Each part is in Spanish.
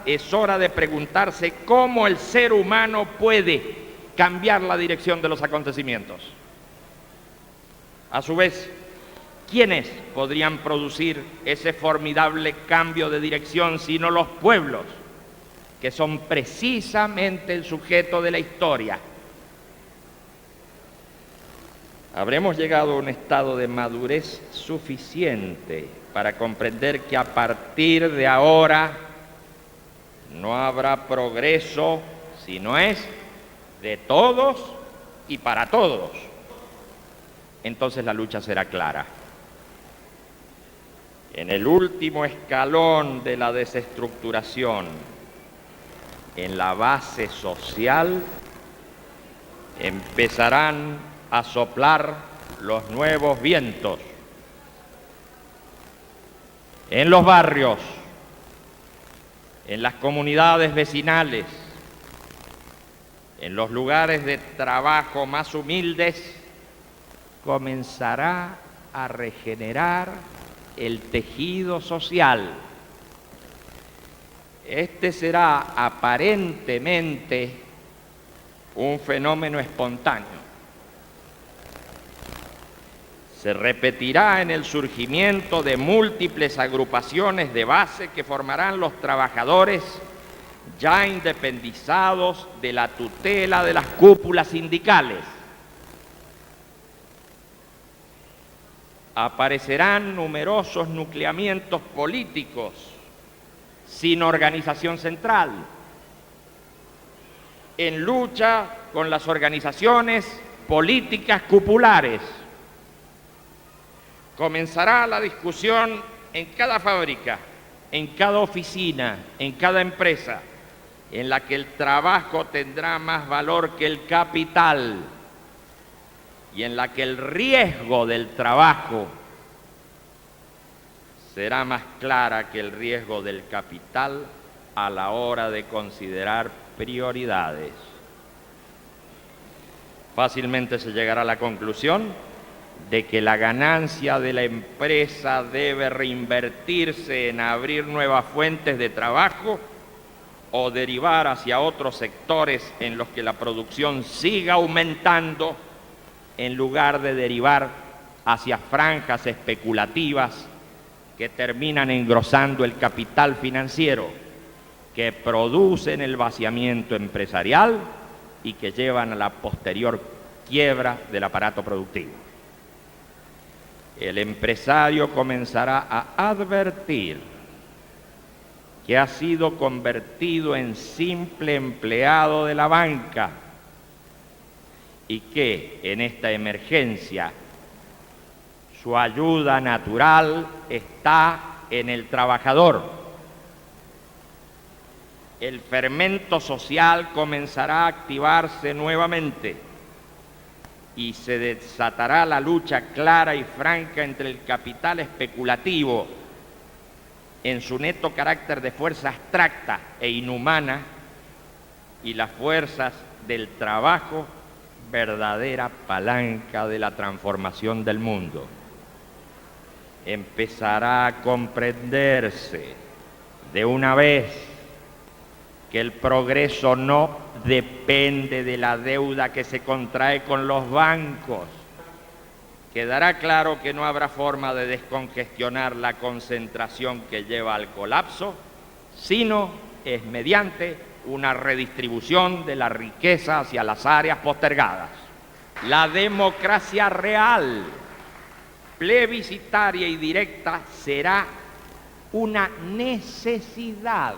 Es hora de preguntarse cómo el ser humano puede cambiar la dirección de los acontecimientos. A su vez, ¿quiénes podrían producir ese formidable cambio de dirección sino los pueblos, que son precisamente el sujeto de la historia? Habremos llegado a un estado de madurez suficiente para comprender que a partir de ahora no habrá progreso si no es de todos y para todos. Entonces la lucha será clara. En el último escalón de la desestructuración, en la base social, empezarán a soplar los nuevos vientos. En los barrios, en las comunidades vecinales, en los lugares de trabajo más humildes, comenzará a regenerar el tejido social. Este será aparentemente un fenómeno espontáneo. Se repetirá en el surgimiento de múltiples agrupaciones de base que formarán los trabajadores ya independizados de la tutela de las cúpulas sindicales. Aparecerán numerosos nucleamientos políticos sin organización central, en lucha con las organizaciones políticas cupulares. Comenzará la discusión en cada fábrica, en cada oficina, en cada empresa, en la que el trabajo tendrá más valor que el capital y en la que el riesgo del trabajo será más clara que el riesgo del capital a la hora de considerar prioridades. Fácilmente se llegará a la conclusión de que la ganancia de la empresa debe reinvertirse en abrir nuevas fuentes de trabajo o derivar hacia otros sectores en los que la producción siga aumentando, en lugar de derivar hacia franjas especulativas que terminan engrosando el capital financiero, que producen el vaciamiento empresarial y que llevan a la posterior quiebra del aparato productivo. El empresario comenzará a advertir que ha sido convertido en simple empleado de la banca y que en esta emergencia su ayuda natural está en el trabajador. El fermento social comenzará a activarse nuevamente y se desatará la lucha clara y franca entre el capital especulativo en su neto carácter de fuerza abstracta e inhumana y las fuerzas del trabajo, verdadera palanca de la transformación del mundo. Empezará a comprenderse de una vez que el progreso no depende de la deuda que se contrae con los bancos. Quedará claro que no habrá forma de descongestionar la concentración que lleva al colapso, sino es mediante una redistribución de la riqueza hacia las áreas postergadas. La democracia real, plebiscitaria y directa, será una necesidad,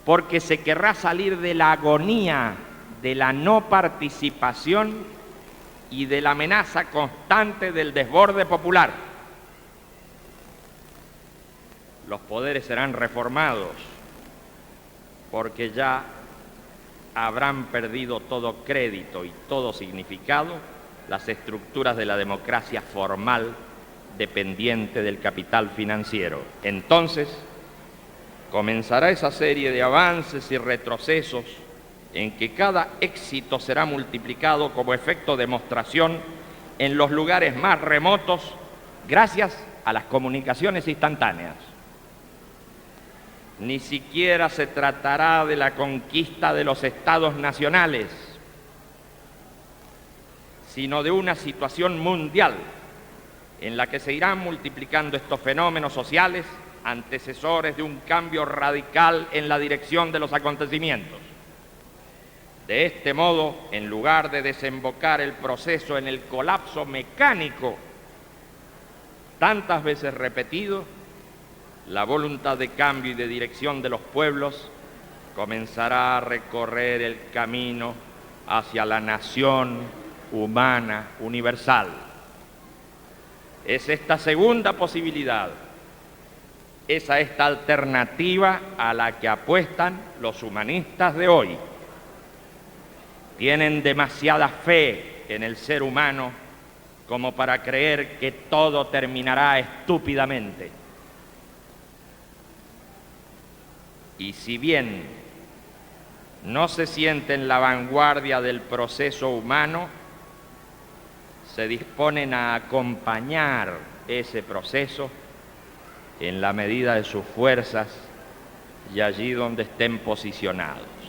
porque se querrá salir de la agonía de la no participación y de la amenaza constante del desborde popular. Los poderes serán reformados, porque ya habrán perdido todo crédito y todo significado las estructuras de la democracia formal dependiente del capital financiero. Entonces, comenzará esa serie de avances y retrocesos en que cada éxito será multiplicado como efecto de demostración en los lugares más remotos gracias a las comunicaciones instantáneas. Ni siquiera se tratará de la conquista de los estados nacionales, sino de una situación mundial en la que se irán multiplicando estos fenómenos sociales antecesores de un cambio radical en la dirección de los acontecimientos. De este modo, en lugar de desembocar el proceso en el colapso mecánico tantas veces repetido, la voluntad de cambio y de dirección de los pueblos comenzará a recorrer el camino hacia la nación humana universal. Es esta segunda posibilidad, es a esta alternativa a la que apuestan los humanistas de hoy. Tienen demasiada fe en el ser humano como para creer que todo terminará estúpidamente. Y si bien no se sienten en la vanguardia del proceso humano, se disponen a acompañar ese proceso en la medida de sus fuerzas y allí donde estén posicionados.